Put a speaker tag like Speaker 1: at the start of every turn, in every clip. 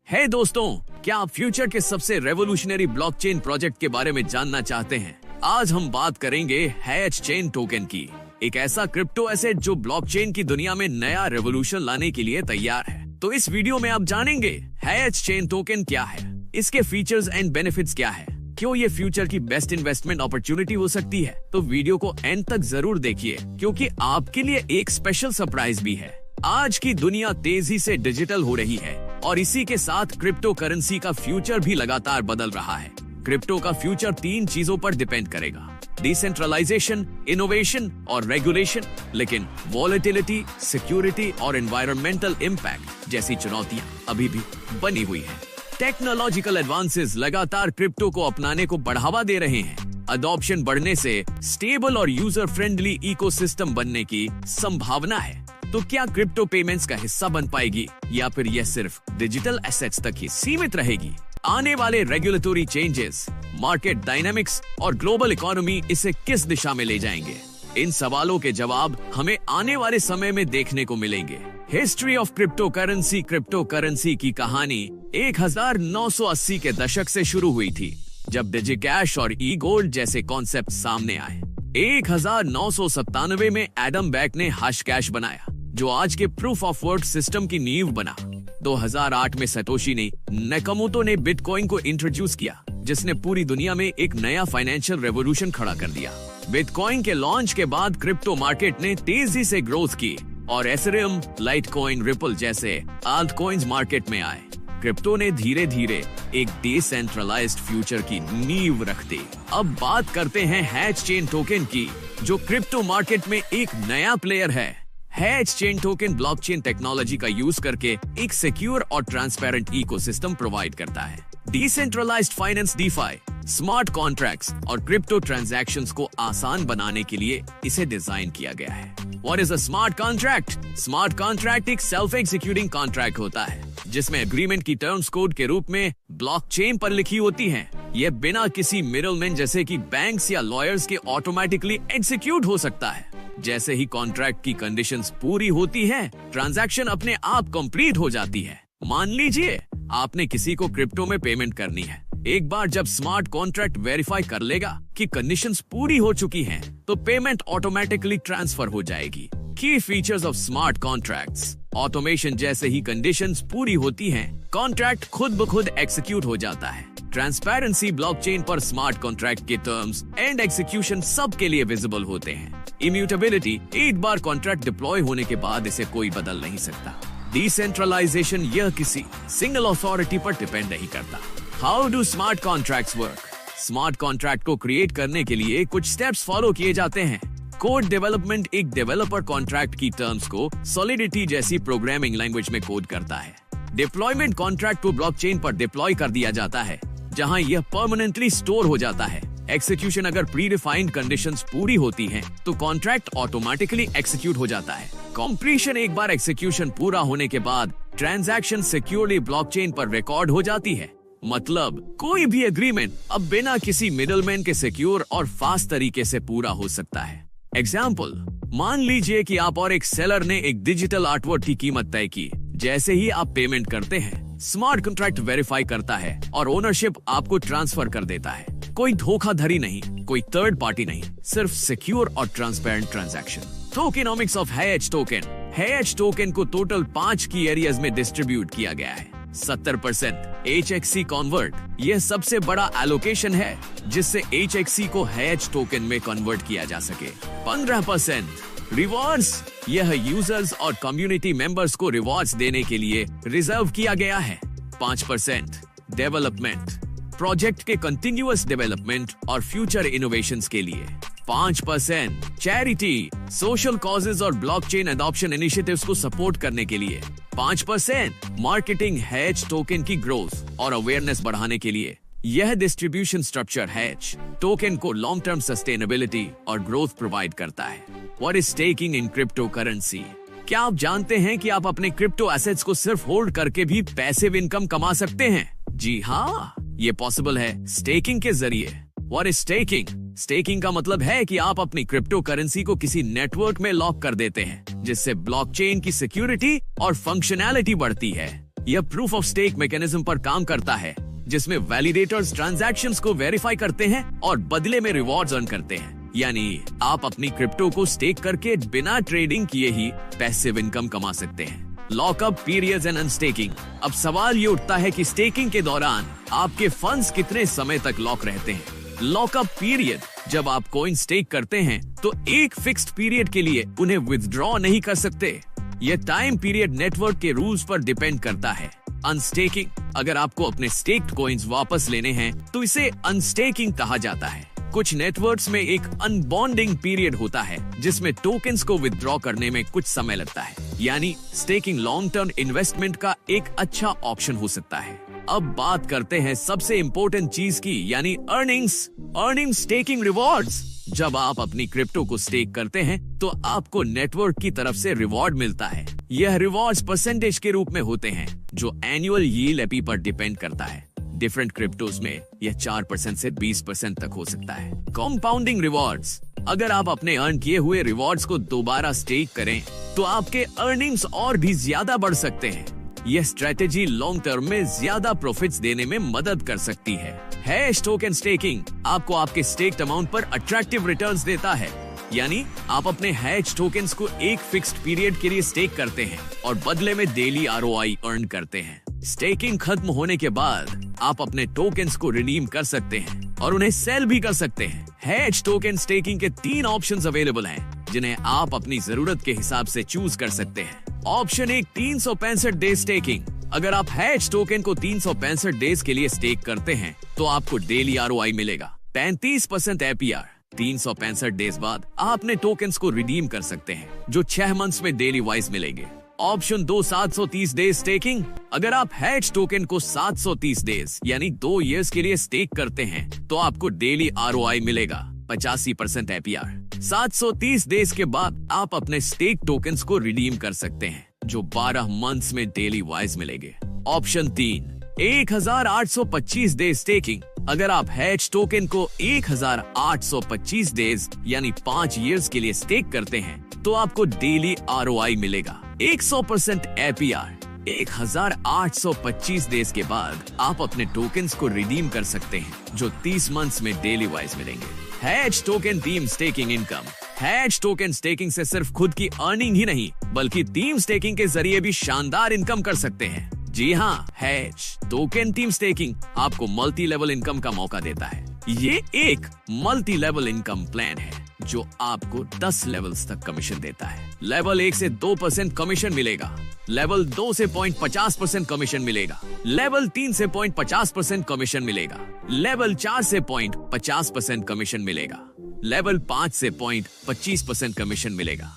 Speaker 1: हे दोस्तों, क्या आप फ्यूचर के सबसे रेवोल्यूशनरी ब्लॉकचेन प्रोजेक्ट के बारे में जानना चाहते हैं? आज हम बात करेंगे हैच चेन टोकन की, एक ऐसा क्रिप्टो एसेट जो ब्लॉकचेन की दुनिया में नया रेवोल्यूशन लाने के लिए तैयार है। तो इस वीडियो में आप जानेंगे हैच चेन टोकन क्या है, इसके फीचर्स एंड बेनिफिट्स क्या है, क्यों ये फ्यूचर की बेस्ट इन्वेस्टमेंट अपॉर्चुनिटी हो सकती है। तो वीडियो को एंड तक जरूर देखिए, क्योंकि आपके लिए एक स्पेशल सरप्राइज भी है। आज की दुनिया तेजी से डिजिटल हो रही है और इसी के साथ क्रिप्टो करेंसी का फ्यूचर भी लगातार बदल रहा है। क्रिप्टो का फ्यूचर 3 चीजों पर डिपेंड करेगा: डिसेंट्रलाइजेशन, इनोवेशन और रेगुलेशन। लेकिन वॉलेटिलिटी, सिक्योरिटी और एनवायरमेंटल इम्पैक्ट जैसी चुनौतियां अभी भी बनी हुई है। टेक्नोलॉजिकल एडवांसेस लगातार क्रिप्टो को अपनाने को बढ़ावा दे रहे हैं। अडॉप्शन बढ़ने से स्टेबल और यूजर फ्रेंडली इकोसिस्टम बनने की संभावना है। तो क्या क्रिप्टो पेमेंट्स का हिस्सा बन पाएगी या फिर यह सिर्फ डिजिटल एसेट्स तक ही सीमित रहेगी? आने वाले रेगुलेटरी चेंजेस, मार्केट डायनामिक्स और ग्लोबल इकोनॉमी इसे किस दिशा में ले जाएंगे? इन सवालों के जवाब हमें आने वाले समय में देखने को मिलेंगे। हिस्ट्री ऑफ क्रिप्टो करेंसी की कहानी 1980 के दशक से शुरू हुई थी, जब डिजिकैश और ई गोल्ड जैसे कॉन्सेप्ट सामने आए। 1997 में एडम बैक ने हश कैश बनाया, जो आज के प्रूफ ऑफ वर्क सिस्टम की नींव बना। 2008 में सतोशी नाकामोटो ने बिटकॉइन को इंट्रोड्यूस किया, जिसने पूरी दुनिया में एक नया फाइनेंशियल रेवोल्यूशन खड़ा कर दिया। बिटकॉइन के लॉन्च के बाद क्रिप्टो मार्केट ने तेजी से ग्रोथ की और एथेरियम, लाइटकॉइन, रिपल जैसे आल्ट कॉइन्स मार्केट में आए। क्रिप्टो ने धीरे धीरे एक डिसेंट्रलाइज्ड फ्यूचर की नींव रख दी। अब बात करते हैं हैच चेन टोकन की, जो क्रिप्टो मार्केट में एक नया प्लेयर है। Hatch chain token blockchain technology का यूज करके एक सिक्योर और ट्रांसपेरेंट इकोसिस्टम प्रोवाइड करता है। Decentralised finance, DeFi, smart contracts और क्रिप्टो ट्रांजैक्शंस को आसान बनाने के लिए इसे डिजाइन किया गया है। What is a smart contract? Smart contract एक सेल्फ एग्जीक्यूटिंग कॉन्ट्रैक्ट होता है, जिसमें एग्रीमेंट की टर्म्स कोड के रूप में ब्लॉकचेन पर लिखी होती हैं। यह बिना किसी मिडलमैन जैसे कि बैंक्स या लॉयर्स के ऑटोमेटिकली एग्जीक्यूट हो सकता है। जैसे ही कॉन्ट्रैक्ट की कंडीशंस पूरी होती हैं, ट्रांजैक्शन अपने आप कंप्लीट हो जाती है। मान लीजिए आपने किसी को क्रिप्टो में पेमेंट करनी है। एक बार जब स्मार्ट कॉन्ट्रैक्ट वेरीफाई कर लेगा कि कंडीशंस पूरी हो चुकी हैं, तो पेमेंट ऑटोमेटिकली ट्रांसफर हो जाएगी। की features of smart contracts: automation, जैसे ही कंडीशंस पूरी होती हैं, कॉन्ट्रैक्ट खुद ब खुद एग्जीक्यूट हो जाता है। ट्रांसपेरेंसी: ब्लॉकचेन पर स्मार्ट कॉन्ट्रैक्ट के टर्म्स एंड एग्जीक्यूशन सबके लिए विजिबल होते हैं। इम्यूटेबिलिटी: एक बार कॉन्ट्रैक्ट डिप्लॉय होने के बाद इसे कोई बदल नहीं सकता। डिसेंट्रलाइजेशन: यह किसी सिंगल अथॉरिटी पर डिपेंड नहीं करता। How do smart contracts work? Smart contract को क्रिएट करने के लिए कुछ स्टेप्स फॉलो किए जाते हैं। कोड डेवलपमेंट: एक डेवलपर कॉन्ट्रैक्ट की टर्म्स को सॉलिडिटी जैसी प्रोग्रामिंग लैंग्वेज में कोड करता है। डिप्लॉयमेंट: कॉन्ट्रैक्ट को ब्लॉकचेन पर डिप्लॉय कर दिया जाता है, जहां यह परमानेंटली स्टोर हो जाता है। एक्सिक्यूशन: अगर प्री डिफाइंड कंडीशंस पूरी होती हैं, तो कॉन्ट्रैक्ट ऑटोमेटिकली एक्सिक्यूट हो जाता है। कंप्लीशन: एक बार एक्सिक्यूशन पूरा होने के बाद ट्रांजैक्शन सिक्योरली ब्लॉकचेन पर रिकॉर्ड हो जाती है। मतलब कोई भी एग्रीमेंट अब बिना किसी मिडलमैन के सिक्योर और फास्ट तरीके से पूरा हो सकता है। एग्जाम्पल: मान लीजिए कि आप और एक सेलर ने एक डिजिटल आर्टवर्क की कीमत तय की। जैसे ही आप पेमेंट करते हैं, स्मार्ट कॉन्ट्रैक्ट वेरीफाई करता है और ओनरशिप आपको ट्रांसफर कर देता है। कोई धोखाधड़ी नहीं, कोई थर्ड पार्टी नहीं, सिर्फ सिक्योर और transparent transaction. Tokenomics of Hatch token: hatch token को टोटल 5 की एरियाज में डिस्ट्रीब्यूट किया गया है। 70% HXC कन्वर्ट: यह सबसे बड़ा एलोकेशन है जिससे HXC को हैच टोकन में कन्वर्ट किया जा सके। 15% रिवॉर्ड्स: यह यूजर्स और कम्युनिटी मेंबर्स को रिवॉर्ड्स देने के लिए रिजर्व किया गया है। 5% डेवलपमेंट: प्रोजेक्ट के कंटिन्यूअस डेवलपमेंट और फ्यूचर इनोवेशंस के लिए। 5% चैरिटी: सोशल कॉजेज और ब्लॉकचेन एडॉप्शन इनिशिएटिव्स को सपोर्ट करने के लिए। 5% मार्केटिंग: हैच टोकन की ग्रोथ और अवेयरनेस बढ़ाने के लिए। यह डिस्ट्रीब्यूशन स्ट्रक्चर हैच टोकन को लॉन्ग टर्म सस्टेनेबिलिटी और ग्रोथ प्रोवाइड करता है। What is staking in crypto currency? क्या आप जानते हैं कि आप अपने क्रिप्टो एसेट्स को सिर्फ होल्ड करके भी पैसिव इनकम कमा सकते हैं? जी हाँ, ये पॉसिबल है स्टेकिंग के जरिए। What is staking? स्टेकिंग का मतलब है कि आप अपनी क्रिप्टो करेंसी को किसी नेटवर्क में लॉक कर देते हैं, जिससे ब्लॉकचेन की सिक्योरिटी और फंक्शनैलिटी बढ़ती है। यह प्रूफ ऑफ स्टेक मैकेनिज्म पर काम करता है, जिसमें वैलिडेटर्स ट्रांजैक्शंस को वेरीफाई करते हैं और बदले में रिवॉर्ड्स अर्न करते हैं। यानी आप अपनी क्रिप्टो को स्टेक करके बिना ट्रेडिंग किए ही पैसिव इनकम कमा सकते हैं। Lockup periods and unstaking. अब सवाल ये उठता है कि स्टेकिंग के दौरान आपके फंड्स कितने समय तक लॉक रहते हैं। लॉकअप पीरियड, जब आप कॉइन स्टेक करते हैं तो एक फिक्स्ड पीरियड के लिए उन्हें विथड्रॉ नहीं कर सकते। यह टाइम पीरियड नेटवर्क के रूल्स पर डिपेंड करता है। अनस्टेकिंग, अगर आपको अपने स्टेक्ड कॉइन्स वापस लेने हैं तो इसे अनस्टेकिंग कहा जाता है। कुछ नेटवर्क्स में एक अनबॉन्डिंग पीरियड होता है, जिसमें टोकन्स को विथड्रॉ करने में कुछ समय लगता है। यानी स्टेकिंग लॉन्ग टर्म इन्वेस्टमेंट का एक अच्छा ऑप्शन हो सकता है। अब बात करते हैं सबसे इम्पोर्टेंट चीज की, यानी अर्निंग स्टेकिंग रिवॉर्ड्स। जब आप अपनी क्रिप्टो को स्टेक करते हैं तो आपको नेटवर्क की तरफ से रिवॉर्ड मिलता है। यह रिवॉर्ड्स परसेंटेज के रूप में होते हैं, जो एनुअल यील्ड एपी पर डिपेंड करता है। डिफरेंट क्रिप्टोस में यह 4% से 20% तक हो सकता है। कंपाउंडिंग रिवॉर्ड्स, अगर आप अपने अर्न किए हुए रिवॉर्ड्स को दोबारा स्टेक करें तो आपके अर्निंग्स और भी ज्यादा बढ़ सकते हैं। यह स्ट्रेटेजी लॉन्ग टर्म में ज्यादा प्रॉफिट्स देने में मदद कर सकती है। हैश टोकन स्टेकिंग आपको आपके स्टेक्ड अमाउंट पर अट्रैक्टिव रिटर्न्स देता है। यानी आप अपने हैश टोकन्स को एक फिक्स्ड पीरियड के लिए स्टेक करते हैं और बदले में डेली आरओआई अर्न करते हैं। स्टेकिंग खत्म होने के बाद आप अपने टोकन्स को रिडीम कर सकते हैं और उन्हें सेल भी कर सकते हैं। हैश टोकन स्टेकिंग के 3 ऑप्शंस अवेलेबल हैं, जिन्हें आप अपनी जरूरत के हिसाब से चूज कर सकते हैं। Option 1, 365 day staking. अगर आप हैश टोकन को 365 डेज के लिए स्टेक करते हैं तो आपको डेली आरओआई मिलेगा 35% एपीआर। 365 डेज बाद आप अपने टोकन्स को रिडीम कर सकते हैं, जो 6 मंथ्स में डेली वाइज मिलेंगे। Option 2, 730 days staking. अगर आप हैश टोकन को 730 डेज यानी 2 इयर्स के लिए स्टेक करते हैं तो आपको डेली आरओआई मिलेगा 85% एपीआर। 730 डेज के बाद आप अपने स्टेक टोकन्स को रिडीम कर सकते हैं, जो 12 मंथ्स में डेली वाइज मिलेंगे। Option 3, 1825 days staking. अगर आप हैश टोकन को 1825 डेज यानी 5 इयर्स के लिए स्टेक करते हैं तो आपको डेली आरओआई मिलेगा 100% एपीआर। 1825 डेज के बाद आप अपने टोकन्स को रिडीम कर सकते हैं, जो 30 मंथ्स में डेली वाइज मिलेंगे। Hash token theme staking income. Hash token staking से सिर्फ खुद की अर्निंग ही नहीं, बल्कि थीम स्टेकिंग के जरिए भी शानदार इनकम कर सकते हैं। जी हाँ, हैश टोकन थीम स्टेकिंग आपको मल्टी लेवल इनकम का मौका देता है। ये एक मल्टी लेवल इनकम प्लान है जो आपको 10 लेवल्स तक कमीशन देता है। लेवल 1 से 2% कमीशन मिलेगा, लेवल 2 से 0.50% कमीशन मिलेगा, लेवल 3 से 0.50% कमीशन मिलेगा, लेवल 4 से 0.50% कमीशन मिलेगा, लेवल 5 से 0.25% कमीशन मिलेगा,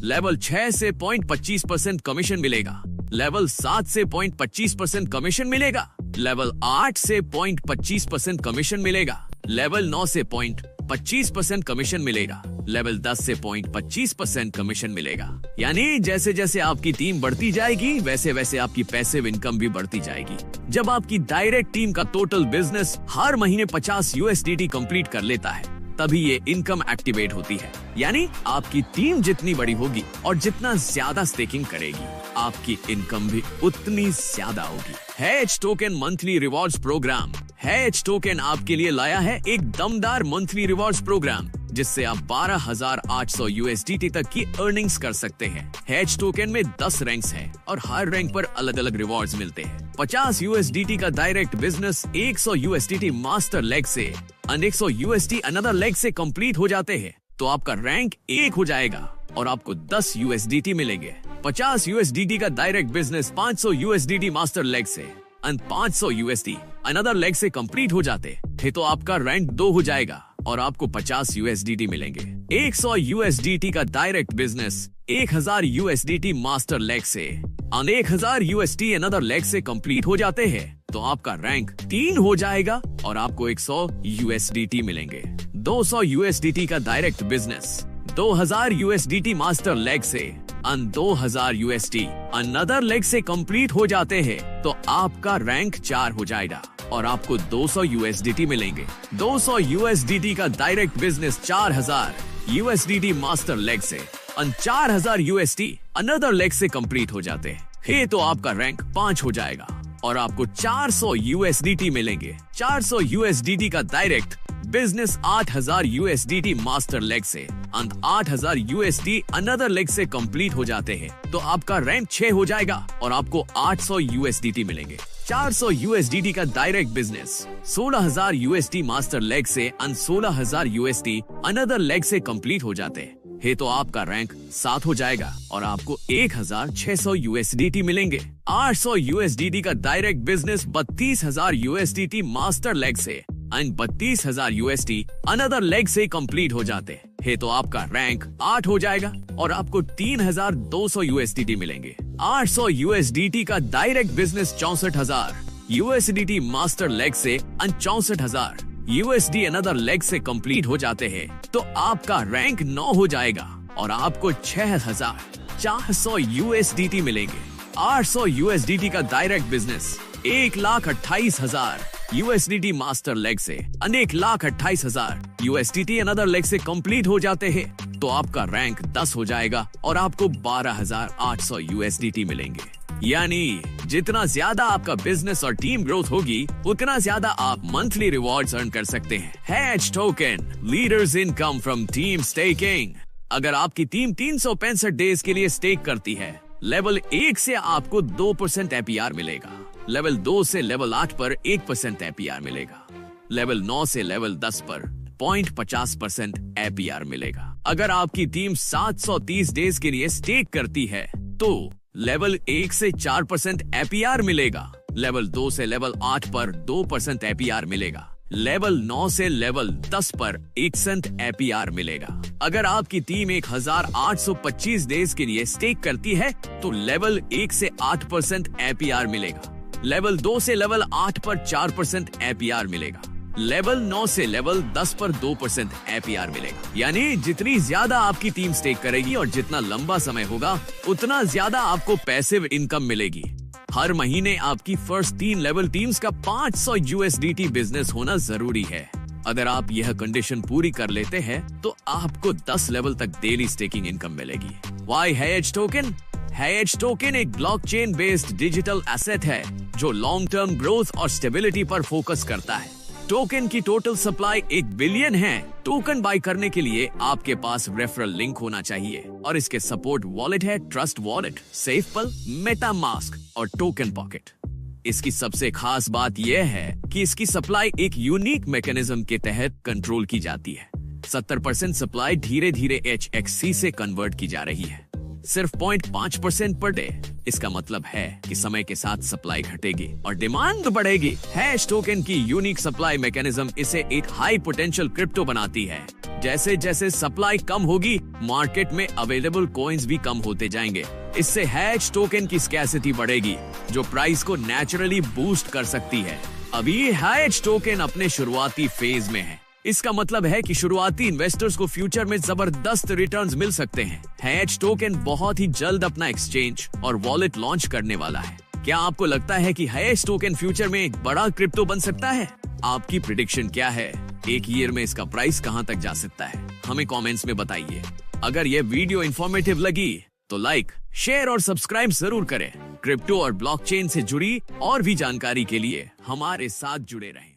Speaker 1: लेवल 6 से 0.25% कमीशन मिलेगा, लेवल 7 से 0.25% कमीशन मिलेगा, लेवल 8 से 0.25% कमीशन मिलेगा, लेवल 9 से 0.25% कमीशन मिलेगा, लेवल 10 से 0.25% कमीशन मिलेगा। यानी जैसे जैसे आपकी टीम बढ़ती जाएगी वैसे वैसे आपकी पैसिव इनकम भी बढ़ती जाएगी। जब आपकी डायरेक्ट टीम का टोटल बिजनेस हर महीने 50 USDT कंप्लीट कर लेता है, तभी ये इनकम एक्टिवेट होती है। यानी आपकी टीम जितनी बड़ी होगी और जितना ज्यादा स्टेकिंग करेगी, आपकी इनकम भी उतनी ज्यादा होगी। Hash token monthly rewards program. Hash token आपके लिए लाया है एक दमदार मंथली रिवॉर्ड्स प्रोग्राम, जिससे आप 12,800 USDT तक की अर्निंग्स कर सकते हैं। हैश टोकन में 10 रैंक्स हैं और हर रैंक पर अलग अलग रिवॉर्ड्स मिलते हैं। 50 USDT का direct business 100 USDT master leg से और 100 USD अनदर लेग से कंप्लीट हो जाते हैं तो आपका रैंक 1 हो जाएगा और आपको 10 USDT मिलेंगे। 50 USDT का direct business 500 USDT master leg से और 500 USD अनदर लेग से कंप्लीट हो जाते हैं तो आपका रैंक 2 हो जाएगा और आपको 50 USDT मिलेंगे। 100 USDT का direct business 1000 USDT master leg से और 1000 USD अनदर लेग से कंप्लीट हो जाते हैं तो आपका रैंक 3 हो जाएगा और आपको 100 USDT मिलेंगे। 200 USDT का direct business 2000 USDT master leg से और 2000 USD अनदर लेग से कंप्लीट हो जाते हैं तो आपका रैंक 4 हो जाएगा और आपको 200 USDT मिलेंगे। 200 USDT का direct business 4000 USDT master leg से और 4000 USD अनदर लेग से कंप्लीट हो जाते हैं ये तो आपका रैंक 5 हो जाएगा और आपको 400 USDT मिलेंगे। 400 USDT का direct business 8000 USDT master leg से अंत 8000 USD अनदर लेग से कंप्लीट हो जाते हैं तो आपका रैंक 6 हो जाएगा और आपको 800 USDT मिलेंगे। 400 USDT का direct business 16000 USD master leg से अंत 16000 USD अनदर लेग से कंप्लीट हो जाते हैं है तो आपका रैंक 7 हो जाएगा और आपको 1600 USDT मिलेंगे। 800 USDT का direct business 32000 USDT master leg से एंड 32000 USD अनदर लेग से कंप्लीट हो जाते है तो आपका रैंक 8 हो जाएगा और आपको 3200 USDT मिलेंगे। 800 USDT का direct business 64000 USDT master leg से एंड 64000 USD अनदर लेग से कंप्लीट हो जाते हैं तो आपका रैंक 9 हो जाएगा और आपको 6400 USDT मिलेंगे। 800 USDT का direct business 1,28,000 USDT master leg से 1,28,000 USDT अनदर लेग से कंप्लीट हो जाते हैं तो आपका रैंक 10 हो जाएगा और आपको 12,800 USDT मिलेंगे। यानी जितना ज्यादा आपका बिजनेस और टीम ग्रोथ होगी उतना ज्यादा आप मंथली रिवॉर्ड्स अर्न कर सकते हैं। Hatch token leaders income from team staking. अगर आपकी टीम 365 डेज के लिए स्टेक करती है, लेवल 1 से आपको 2% APR मिलेगा, लेवल 2 से लेवल 8 पर 1% APR मिलेगा, लेवल 9 से लेवल 10 पर 0.50% APR मिलेगा। अगर आपकी टीम 730 डेज के लिए स्टेक करती है तो लेवल 1 से 4% APR मिलेगा, लेवल 2 से लेवल 8 पर 2% APR मिलेगा, लेवल 9 से लेवल 10 पर 1% APR मिलेगा। अगर आपकी टीम 1825 डेज के लिए स्टेक करती है तो लेवल 1 से 8% APR मिलेगा, लेवल 2 से लेवल 8 पर 4% APR मिलेगा, लेवल 9 से लेवल 10 पर 2% APR मिलेगा। यानी जितनी ज्यादा आपकी टीम स्टेक करेगी और जितना लंबा समय होगा उतना ज्यादा आपको पैसिव इनकम मिलेगी। हर महीने आपकी फर्स्ट 3 लेवल टीम्स का 500 USDT बिजनेस होना जरूरी है। अगर आप यह कंडीशन पूरी कर लेते हैं तो आपको 10 लेवल तक डेली स्टेकिंग इनकम मिलेगी। Why hatch token? Hatch token एक ब्लॉकचेन बेस्ड डिजिटल एसेट है जो लॉन्ग टर्म ग्रोथ और स्टेबिलिटी पर फोकस करता है। टोकन की टोटल सप्लाई 1 बिलियन है। टोकन बाय करने के लिए आपके पास रेफरल लिंक होना चाहिए और इसके सपोर्ट वॉलेट है ट्रस्ट वॉलेट, SafePal, MetaMask और टोकन पॉकेट। इसकी सबसे खास बात यह है कि इसकी सप्लाई एक यूनिक मैकेनिज्म के तहत कंट्रोल की जाती है। 70% सप्लाई धीरे धीरे HXC से कन्वर्ट की जा रही है, सिर्फ 0.5% पर डे। इसका मतलब है कि समय के साथ सप्लाई घटेगी और डिमांड बढ़ेगी। हैश टोकन की यूनिक सप्लाई मैकेनिज्म इसे एक हाई पोटेंशियल क्रिप्टो बनाती है। जैसे जैसे सप्लाई कम होगी मार्केट में अवेलेबल कॉइन्स भी कम होते जाएंगे। इससे हैश टोकन की स्कैसिटी बढ़ेगी जो प्राइस को नेचुरली बूस्ट कर सकती है। अभी हैश टोकन अपने शुरुआती फेज में है। इसका मतलब है कि शुरुआती इन्वेस्टर्स को फ्यूचर में जबरदस्त रिटर्न्स मिल सकते हैं। हैच टोकन बहुत ही जल्द अपना एक्सचेंज और वॉलेट लॉन्च करने वाला है। क्या आपको लगता है कि हैच टोकन फ्यूचर में एक बड़ा क्रिप्टो बन सकता है? आपकी प्रिडिक्शन क्या है? एक ईयर में इसका प्राइस कहां तक जा सकता है? हमें कमेंट्स में बताइए। अगर यह वीडियो इंफॉर्मेटिव लगी तो लाइक, शेयर और सब्सक्राइब जरूर करें। क्रिप्टो और ब्लॉकचेन से जुड़ी और भी जानकारी के लिए हमारे साथ जुड़े रहें।